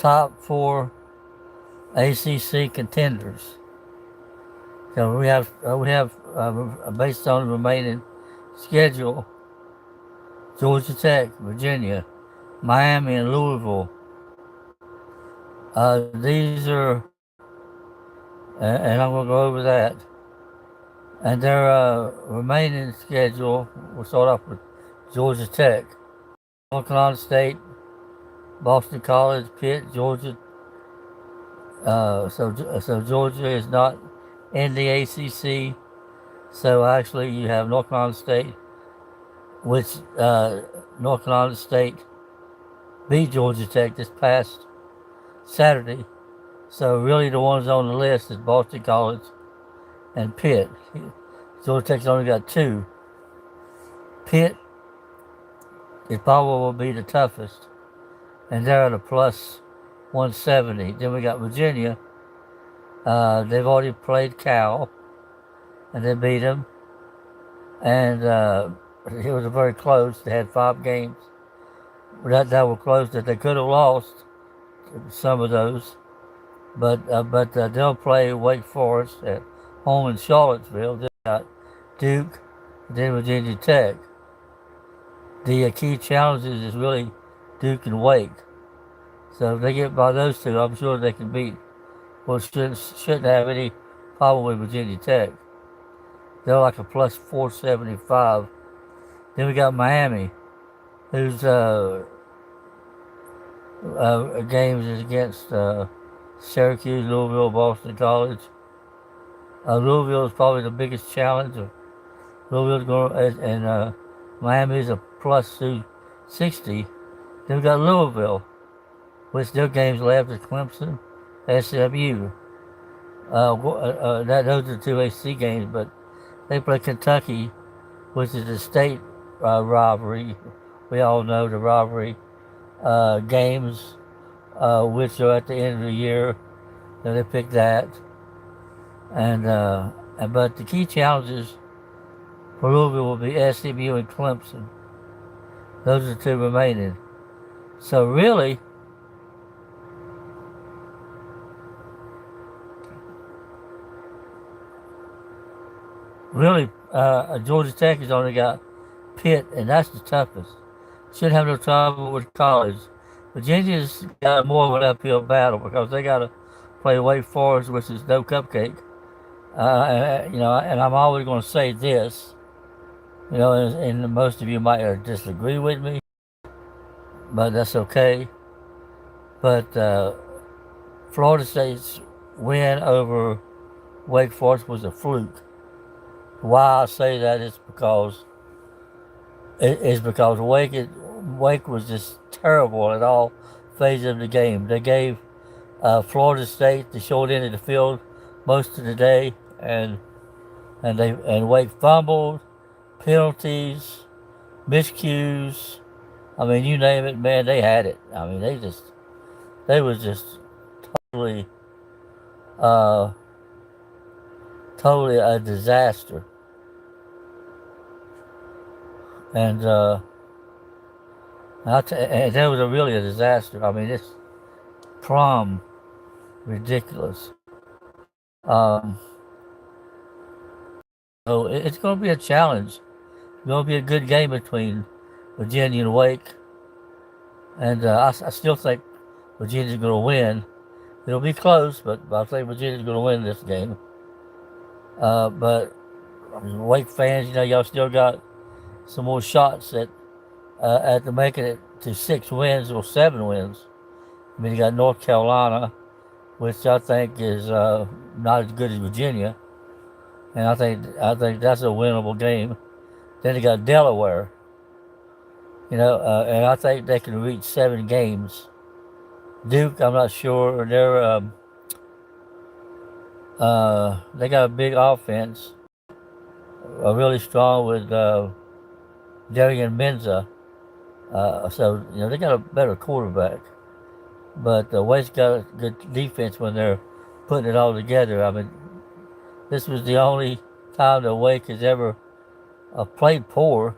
top four ACC contenders. So we have based on the remaining schedule, Georgia Tech, Virginia, Miami, and Louisville. These are, and I'm going to go over that. And their remaining schedule, we'll start off with Georgia Tech, North Carolina State, Boston College, Pitt, Georgia. So Georgia is not in the ACC. So actually, you have North Carolina State, which North Carolina State beat Georgia Tech this past Saturday. So really, the ones on the list is Boston College and Pitt. Georgia Tech's only got two. Pitt is probably will be the toughest, and they're at a plus 170. Then we got Virginia. They've already played Cal, and they beat them. And it was very close. They had 5 games that were close that they could have lost some of those. But they'll play Wake Forest at home in Charlottesville. They got Duke, then Virginia Tech. The key challenges is really Duke and Wake. So if they get by those two, I'm sure they can beat. Well, shouldn't have any problem with Virginia Tech. They're like a plus 475. Then we got Miami, whose games is against Syracuse, Louisville, Boston College. Louisville is probably the biggest challenge. Louisville's going, and Miami is a plus 260. Then we got Louisville, which their games left is Clemson, SMU. Those are 2 AC games, but they play Kentucky, which is a state rivalry. We all know the rivalry games, which are at the end of the year. So they pick that, but the key challenges for Louisville will be SMU and Clemson. Those are the two remaining. So really, Georgia Tech has only got Pitt, and that's the toughest. Shouldn't have no trouble with college. Virginia's got more of an uphill battle because they got to play Wake Forest, which is no cupcake. And I'm always going to say this, and most of you might disagree with me, but that's okay. But Florida State's win over Wake Forest was a fluke. Why I say that is because Wake was just terrible at all phases of the game. They gave Florida State the short end of the field most of the day, and Wake fumbled, penalties, miscues. I mean, you name it, man, they had it. I mean, they was just totally totally a disaster. And that was really a disaster. I mean, it's prom ridiculous. So it's going to be a challenge. It's going to be a good game between Virginia and Wake. And I still think Virginia's going to win. It'll be close, but I think Virginia's going to win this game. But Wake fans, y'all still got some more shots at making it to 6 wins or 7 wins. I mean, you got North Carolina, which I think is not as good as Virginia, and I think that's a winnable game. Then you got Delaware, and I think they can reach 7 games. Duke, I'm not sure. They got a big offense, really strong with Darian Menza. So they got a better quarterback, but Wake's got a good defense when they're putting it all together. I mean, this was the only time that Wake has ever played poor.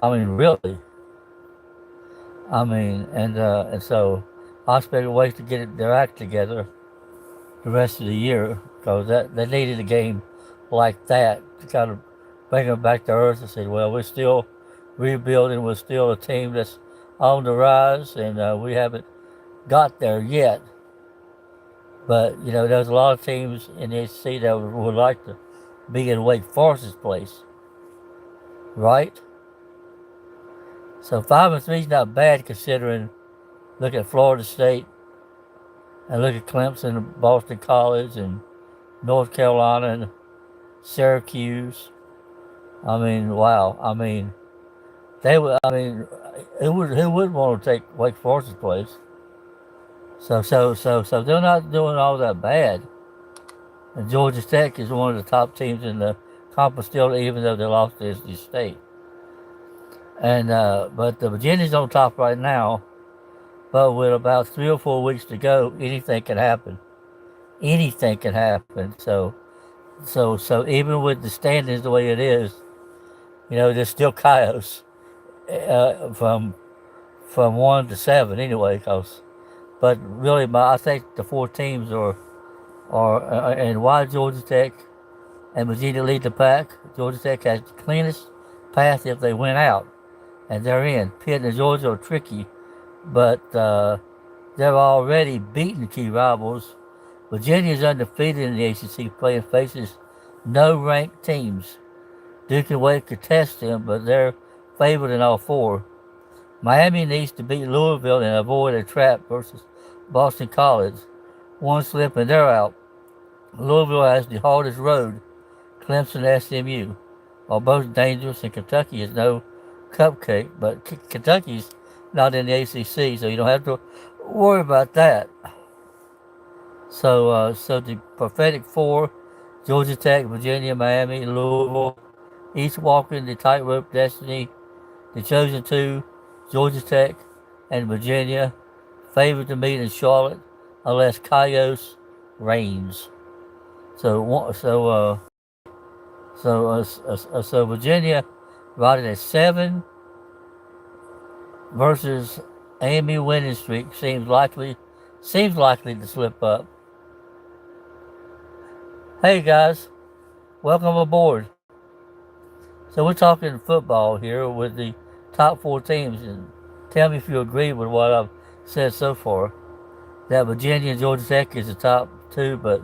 I mean, really. I mean, and so hospital ways to get their act together the rest of the year because they needed a game like that to kind of bring them back to earth and say, well, we're still rebuilding. We're still a team that's on the rise, and we haven't got there yet. But there's a lot of teams in the ACC that would like to be in Wake Forest's place, right? So 5-3 is not bad considering. Look at Florida State, and look at Clemson, and Boston College, and North Carolina, and Syracuse. I mean, wow. I mean, they would. I mean, who would want to take Wake Forest's place? So they're not doing all that bad. And Georgia Tech is one of the top teams in the conference still, even though they lost to NC State. And but the Virginia's on top right now. But with about 3 or 4 weeks to go, anything can happen. Anything can happen. So even with the standings the way it is, there's still chaos from 1 to 7 anyway. But really, I think the 4 teams are and why Georgia Tech and Virginia lead the pack. Georgia Tech has the cleanest path if they win out, and they're in. Pitt and Georgia are tricky, but they've already beaten key rivals. Virginia is undefeated in the ACC, playing faces no ranked teams. Duke and Wake could test them, but they're favored in all 4. Miami needs to beat Louisville and avoid a trap versus Boston College. One slip and they're out. Louisville has the hardest road, Clemson and SMU, are both dangerous, and Kentucky is no cupcake, but Kentucky's not in the ACC, so you don't have to worry about that. So the prophetic 4, Georgia Tech, Virginia, Miami, Louisville, each walking the tightrope destiny. The chosen 2, Georgia Tech and Virginia, favored to meet in Charlotte unless Cayos reigns. So Virginia riding a 7 versus Amy winning streak seems likely to slip up. Hey guys, welcome aboard. So we're talking football here with the top 4 teams, and tell me if you agree with what I've said so far. That Virginia and Georgia Tech is the top 2, but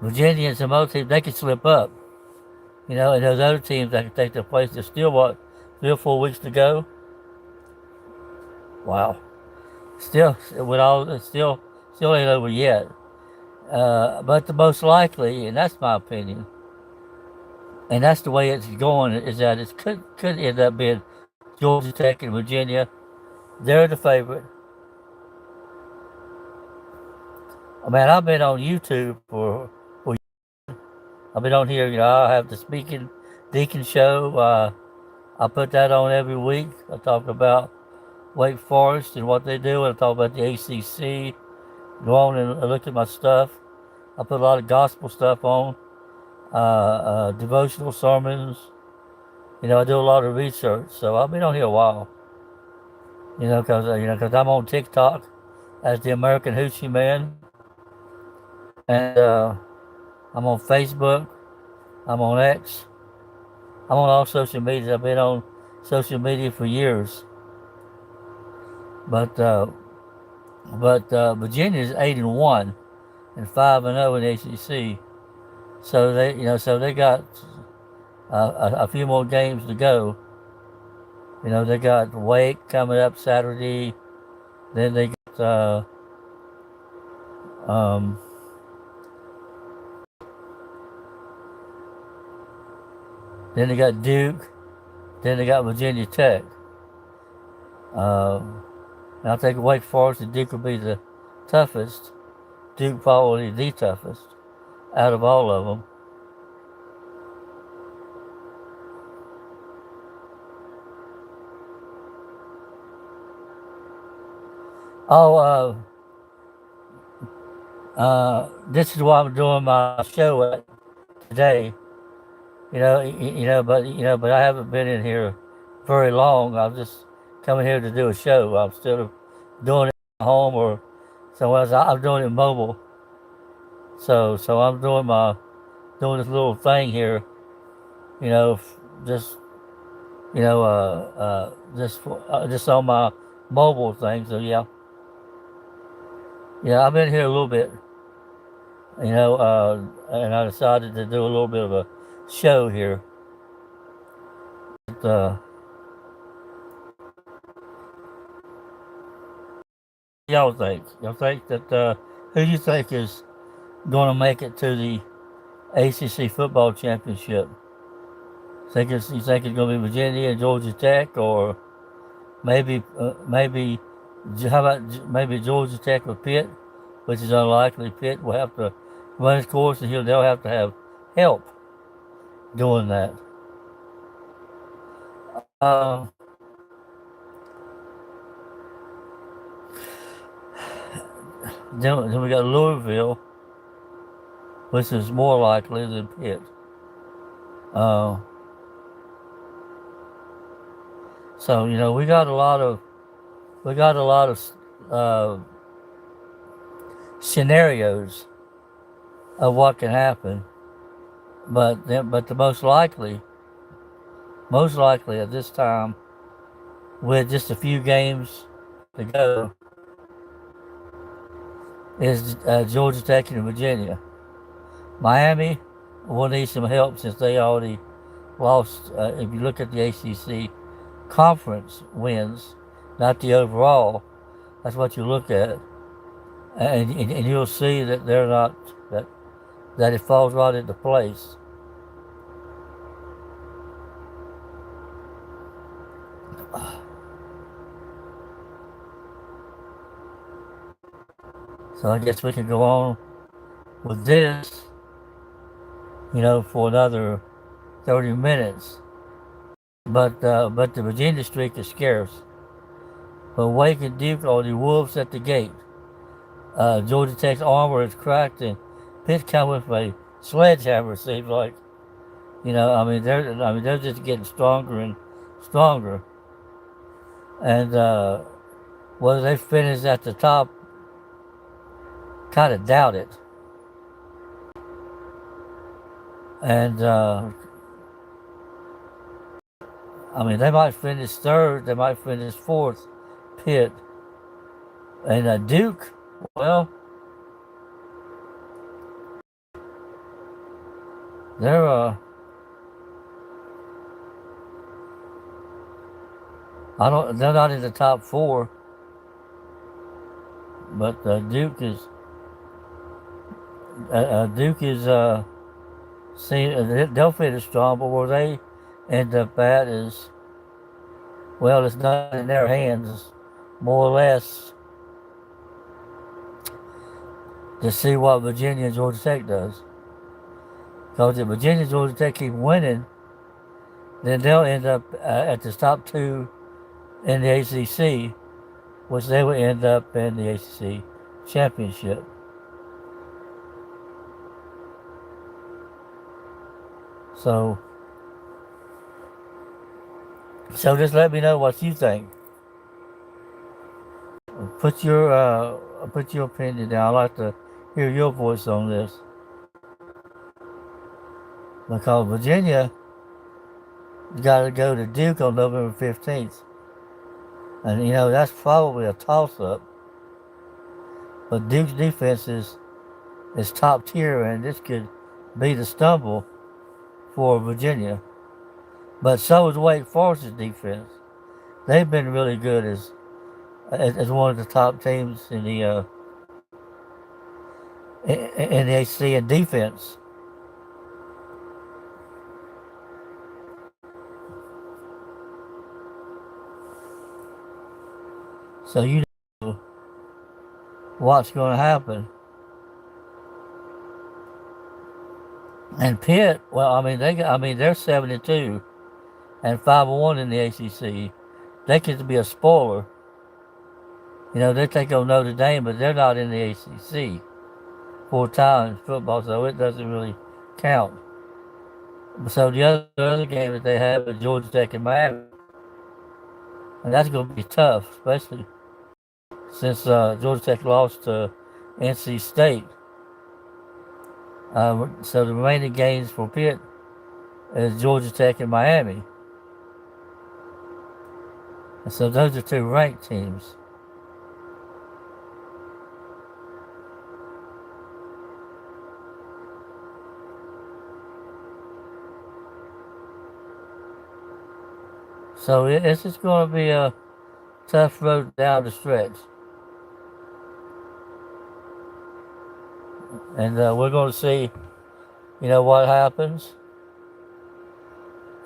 Virginia and some other teams, they could slip up. And those other teams that can take their place. There's still 3 or 4 weeks to go. Wow. Still ain't over yet. But the most likely, and that's my opinion, and that's the way it's going, is that it could end up being Georgia Tech and Virginia. They're the favorite. I mean, I've been on YouTube for I've been on here. I have the Speaking Deacon show. I put that on every week. I talk about Wake Forest and what they do, and I talk about the ACC. Go on and look at my stuff. I put a lot of gospel stuff on, devotional sermons. I do a lot of research, so I've been on here a while. Because I'm on TikTok as the American Hoochie Man, and I'm on Facebook. I'm on X. I'm on all social media. I've been on social media for years. But Virginia is 8-1 and 5-0 in the ACC. So they got a few more games to go. They got Wake coming up Saturday. Then they got then they got Duke. Then they got Virginia Tech. And I think Wake Forest and Duke will be the toughest. Duke probably the toughest out of all of them. This is why I'm doing my show today. But I haven't been in here very long. I'm just coming here to do a show. I'm still doing it at home or somewhere else. I'm doing it mobile. So I'm doing this little thing here. You know, just just on my mobile thing. So yeah, I've been here a little bit. And I decided to do a little bit of a show here. But, y'all think? Y'all think that who do you think is going to make it to the ACC football championship? You think it's going to be Virginia and Georgia Tech, or maybe how about maybe Georgia Tech or Pitt, which is unlikely. Pitt will have to run its course, and they'll have to have help doing that. Uh, then we got Louisville, which is more likely than Pitt. Uh, so we got a lot of uh, scenarios of what can happen, but the most likely at this time, with just a few games to go, is Georgia Tech and Virginia. Miami will need some help since they already lost. If you look at the ACC conference wins, not the overall, that's what you look at, and you'll see that they're not that it falls right into place. So I guess we can go on with this, for another 30 minutes. But the Virginia streak is scarce. But Wake and Duke are the wolves at the gate. Georgia Tech's armor is cracked, and Pitt come with a sledgehammer. It seems like, they're just getting stronger and stronger. And whether they finish at the top, kind of doubt it. And they might finish third, they might finish fourth, Pitt. And Duke, well, they're they're not in the top four, but Duke is they'll finish strong, but where they end up at is, well, it's not in their hands, more or less, to see what Virginia and Georgia Tech does. Because if Virginia and Georgia Tech keep winning, then they'll end up at the top two in the ACC, which they will end up in the ACC championship. So just let me know what you think. Put your opinion down. I'd like to hear your voice on this, because Virginia got to go to Duke on November 15th, and that's probably a toss-up. But Duke's defense is top tier, and this could be the stumble for Virginia. But so is Wake Forest's defense. They've been really good as one of the top teams in the ACC in defense. So you know what's going to happen. And Pitt, well, they're 72 and 5-1 in the ACC. They could be a spoiler. They take on Notre Dame, but they're not in the ACC full-time in football, so it doesn't really count. So the other game that they have is Georgia Tech and Miami, and that's going to be tough, since Georgia Tech lost to NC State. So the remaining games for Pitt is Georgia Tech and Miami. And so those are two ranked teams. So it's just going to be a tough road down the stretch. And we're going to see, what happens.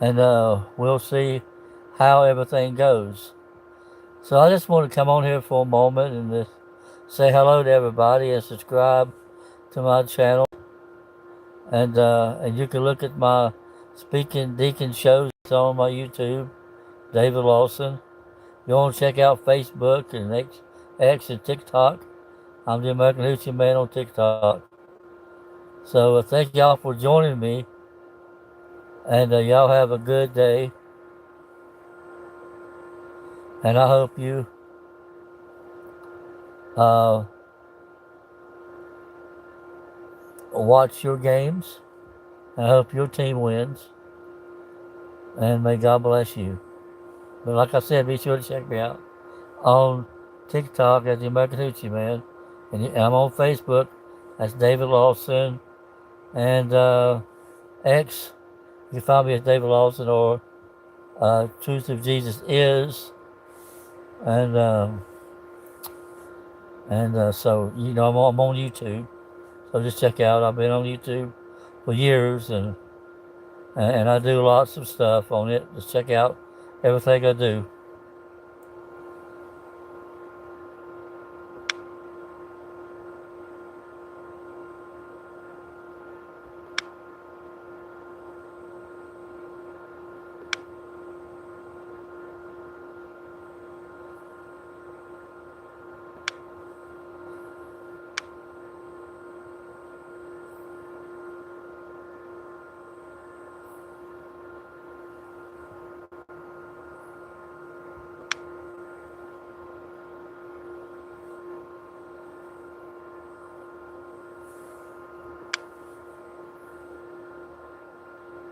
And we'll see how everything goes. So I just want to come on here for a moment and just say hello to everybody and subscribe to my channel. And you can look at my Speaking Deacon shows on my YouTube, David Lawson. You want to check out Facebook and X and TikTok. I'm the American Hoochie Man on TikTok. So thank y'all for joining me. And y'all have a good day. And I hope you watch your games. And I hope your team wins. And may God bless you. But like I said, be sure to check me out on TikTok as the American Hoochie Man. And I'm on Facebook as David Lawson. And X, you can find me as David Lawson or Truth of Jesus Is. And so, I'm on YouTube. So just check out. I've been on YouTube for years, and I do lots of stuff on it. Just check out everything I do.